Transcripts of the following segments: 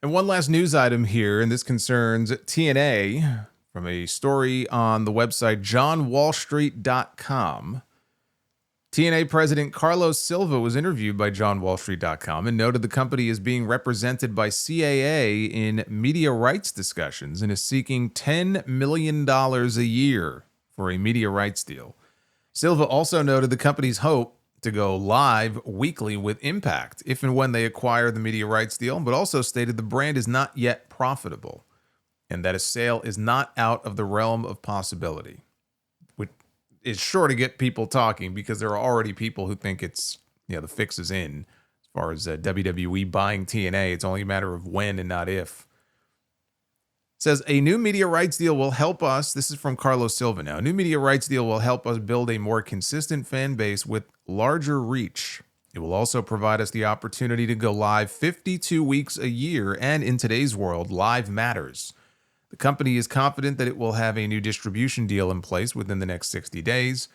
And one last news item here, and this concerns TNA from a story on the website johnwallstreet.com. TNA President Carlos Silva was interviewed by johnwallstreet.com and noted the company is being represented by CAA in media rights discussions and is seeking $10 million a year for a media rights deal. Silva also noted the company's hope to go live weekly with Impact if and when they acquire the media rights deal, but also stated the brand is not yet profitable and that a sale is not out of the realm of possibility, which is sure to get people talking because there are already people who think it's, the fix is in. As far as WWE buying TNA, it's only a matter of when and not if. It says a new media rights deal will help us. This is from Carlos Silva now. A new media rights deal will help us build a more consistent fan base with larger reach. It will also provide us the opportunity to go live 52 weeks a year, and in today's world, live matters. The company is confident that it will have a new distribution deal in place within the next 60 days.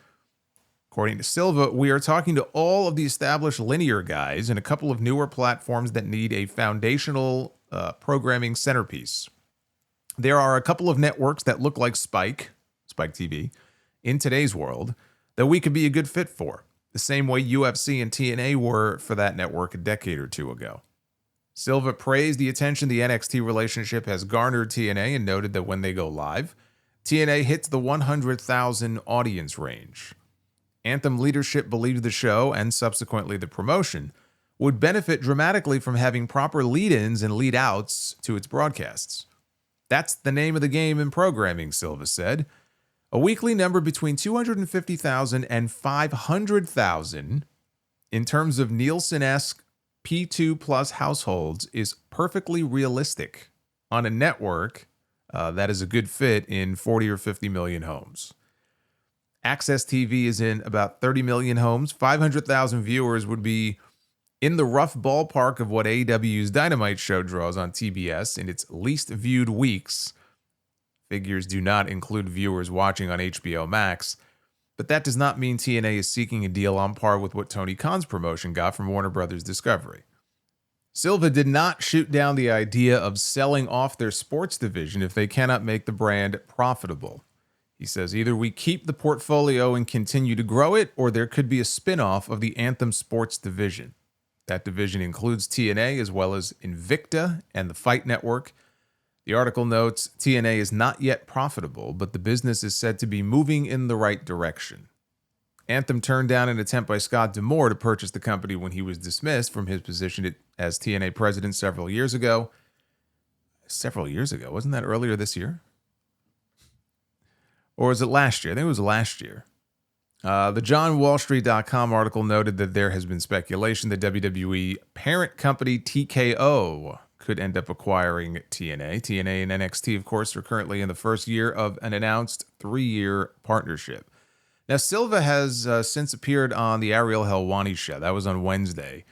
According to Silva, we are talking to all of the established linear guys and a couple of newer platforms that need a foundational programming centerpiece. There are a couple of networks that look like Spike TV, in today's world that we could be a good fit for, the same way UFC and TNA were for that network a decade or two ago. Silva praised the attention the NXT relationship has garnered TNA and noted that when they go live, TNA hits the 100,000 audience range. Anthem leadership believes the show, and subsequently the promotion, would benefit dramatically from having proper lead-ins and lead-outs to its broadcasts. That's the name of the game in programming, Silva said. A weekly number between 250,000 and 500,000 in terms of Nielsen-esque P2 plus households is perfectly realistic on a network that is a good fit in 40 or 50 million homes. Access TV is in about 30 million homes. 500,000 viewers would be in the rough ballpark of what AEW's Dynamite show draws on TBS in its least viewed weeks. Figures do not include viewers watching on HBO Max, but that does not mean TNA is seeking a deal on par with what Tony Khan's promotion got from Warner Brothers Discovery. Silva did not shoot down the idea of selling off their sports division if they cannot make the brand profitable. He says either we keep the portfolio and continue to grow it, or there could be a spin-off of the Anthem Sports division. That division includes TNA as well as Invicta and the Fight Network. The article notes TNA is not yet profitable, but the business is said to be moving in the right direction. Anthem turned down an attempt by Scott D'Amore to purchase the company when he was dismissed from his position as TNA president several years ago. Several years ago? Wasn't that earlier this year? Or was it last year? I think it was last year. The JohnWallStreet.com article noted that there has been speculation that WWE parent company TKO could end up acquiring TNA. TNA and NXT, of course, are currently in the first year of an announced 3-year partnership. Now, Silva has since appeared on the Ariel Helwani show. That was on Wednesday.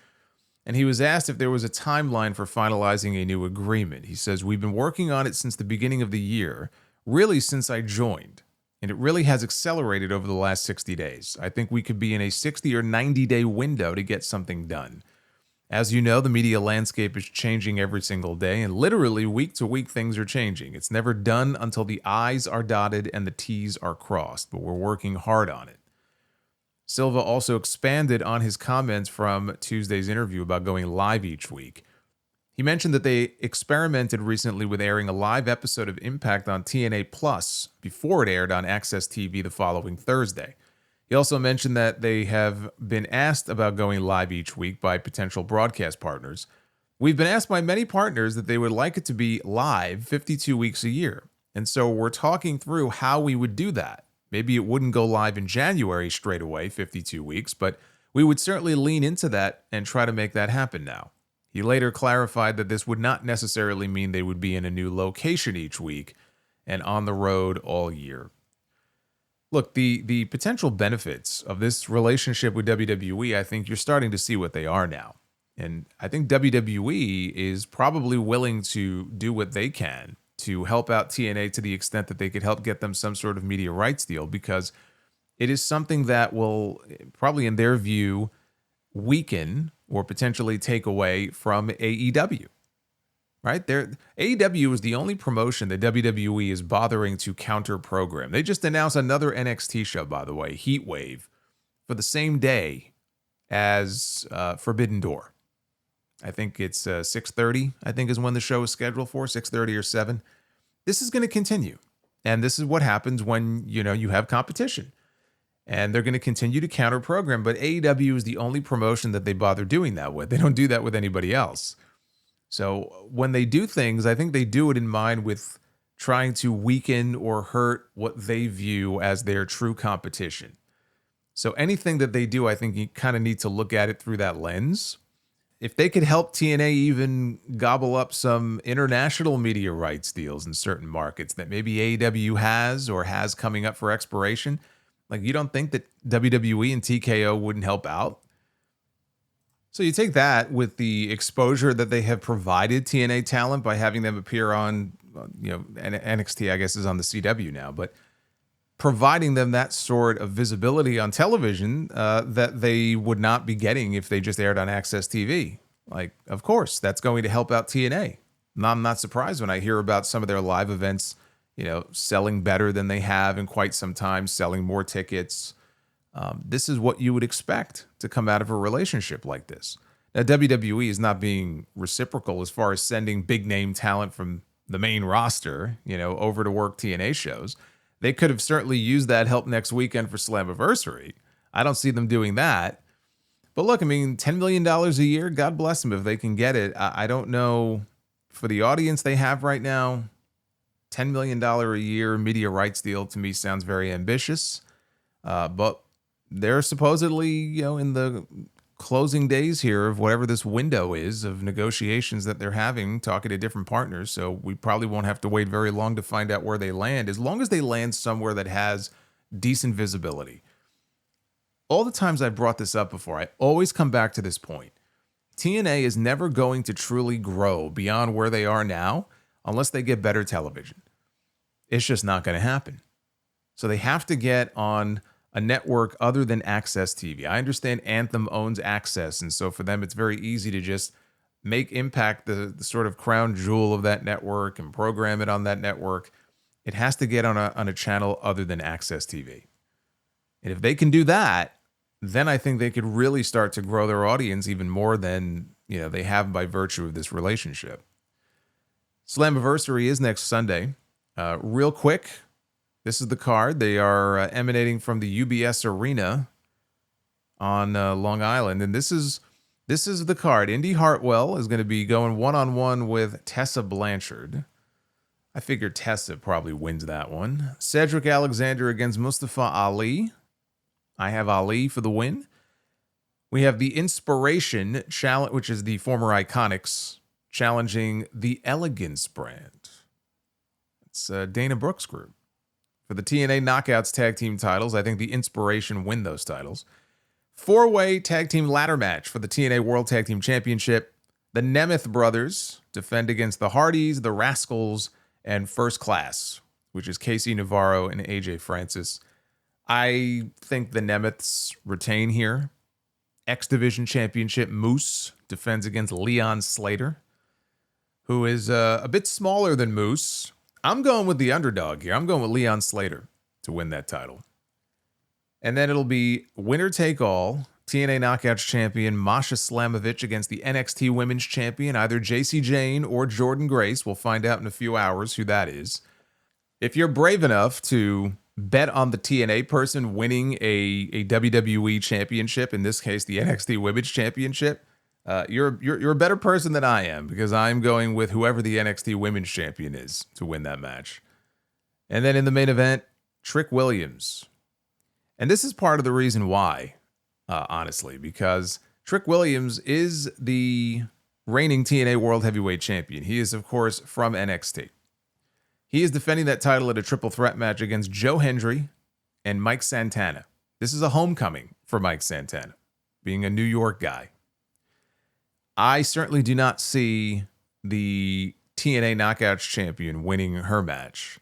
And he was asked if there was a timeline for finalizing a new agreement. He says, "We've been working on it since the beginning of the year, really since I joined. And it really has accelerated over the last 60 days. I think we could be in a 60 or 90-day window to get something done. As you know, the media landscape is changing every single day, and literally week to week things are changing. It's never done until the I's are dotted and the T's are crossed, but we're working hard on it." Silva also expanded on his comments from Tuesday's interview about going live each week. He mentioned that they experimented recently with airing a live episode of Impact on TNA Plus before it aired on Access TV the following Thursday. He also mentioned that they have been asked about going live each week by potential broadcast partners. "We've been asked by many partners that they would like it to be live 52 weeks a year. And so we're talking through how we would do that. Maybe it wouldn't go live in January straight away, 52 weeks, but we would certainly lean into that and try to make that happen now." He later clarified that this would not necessarily mean they would be in a new location each week and on the road all year. Look, the potential benefits of this relationship with WWE, I think you're starting to see what they are now. And I think WWE is probably willing to do what they can to help out TNA to the extent that they could help get them some sort of media rights deal, because it is something that will probably, in their view, weaken or potentially take away from AEW. right? AEW is the only promotion that WWE is bothering to counter program. They just announced another NXT show, by the way, Heat Wave, for the same day as Forbidden Door. I think it's 6:30, I think is when the show is scheduled for, 6:30 or 7. This is going to continue. And this is what happens when, you have competition. And they're going to continue to counter program, but AEW is the only promotion that they bother doing that with. They don't do that with anybody else. So when they do things, I think they do it in mind with trying to weaken or hurt what they view as their true competition. So anything that they do, I think you kind of need to look at it through that lens. If they could help TNA even gobble up some international media rights deals in certain markets that maybe AEW has or has coming up for expiration, like, you don't think that WWE and TKO wouldn't help out? So you take that with the exposure that they have provided TNA talent by having them appear on, NXT, I guess, is on the CW now, but providing them that sort of visibility on television that they would not be getting if they just aired on Access TV. Like, of course, that's going to help out TNA. I'm not surprised when I hear about some of their live events, selling better than they have in quite some time, selling more tickets. This is what you would expect to come out of a relationship like this. Now, WWE is not being reciprocal as far as sending big name talent from the main roster, over to work TNA shows. They could have certainly used that help next weekend for Slammiversary. I don't see them doing that. But look, $10 million a year, God bless them if they can get it. I don't know, for the audience they have right now, $10 million a year media rights deal to me sounds very ambitious. But they're supposedly, in the closing days here of whatever this window is of negotiations that they're having, talking to different partners. So we probably won't have to wait very long to find out where they land, as long as they land somewhere that has decent visibility. All the times I've brought this up before, I always come back to this point. TNA is never going to truly grow beyond where they are now unless they get better television. It's just not going to happen. So they have to get on a network other than Access TV. I understand Anthem owns Access, and so for them it's very easy to just make Impact the sort of crown jewel of that network and program it on that network. It has to get on a channel other than Access TV. And if they can do that, then I think they could really start to grow their audience even more than they have by virtue of this relationship. Slammiversary is next Sunday. Real quick, this is the card. They are emanating from the UBS Arena on Long Island, and this is the card. Indy Hartwell is going to be going one-on-one with Tessa Blanchard. I figured Tessa probably wins that one. Cedric Alexander against Mustafa Ali. I have Ali for the win. We have the Inspiration Challenge, which is the former Iconics, challenging the Elegance brand. It's Dana Brooks' group. For the TNA Knockouts tag team titles, I think the Inspiration win those titles. 4-way tag team ladder match for the TNA World Tag Team Championship. The Nemeth brothers defend against the Hardys, the Rascals, and First Class, which is Casey Navarro and AJ Francis. I think the Nemeths retain here. X Division Championship Moose defends against Leon Slater, who is a bit smaller than Moose. I'm going with the underdog here. I'm going with Leon Slater to win that title. And then it'll be winner take all. TNA Knockouts champion Masha Slamovich against the NXT Women's Champion, either JC Jane or Jordan Grace. We'll find out in a few hours who that is. If you're brave enough to bet on the TNA person winning a WWE championship, in this case the NXT Women's Championship, you're a better person than I am, because I'm going with whoever the NXT Women's Champion is to win that match. And then in the main event, Trick Williams. And this is part of the reason why, honestly, because Trick Williams is the reigning TNA World Heavyweight Champion. He is, of course, from NXT. He is defending that title at a triple threat match against Joe Hendry and Mike Santana. This is a homecoming for Mike Santana, being a New York guy. I certainly do not see the TNA Knockouts champion winning her match,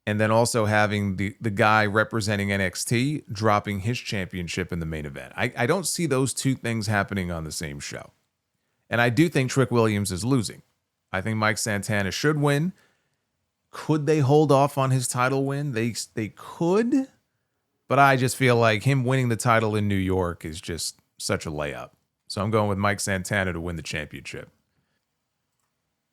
and then also having the guy representing NXT dropping his championship in the main event. I don't see those two things happening on the same show. And I do think Trick Williams is losing. I think Mike Santana should win. Could they hold off on his title win? They could, but I just feel like him winning the title in New York is just such a layup. So I'm going with Mike Santana to win the championship.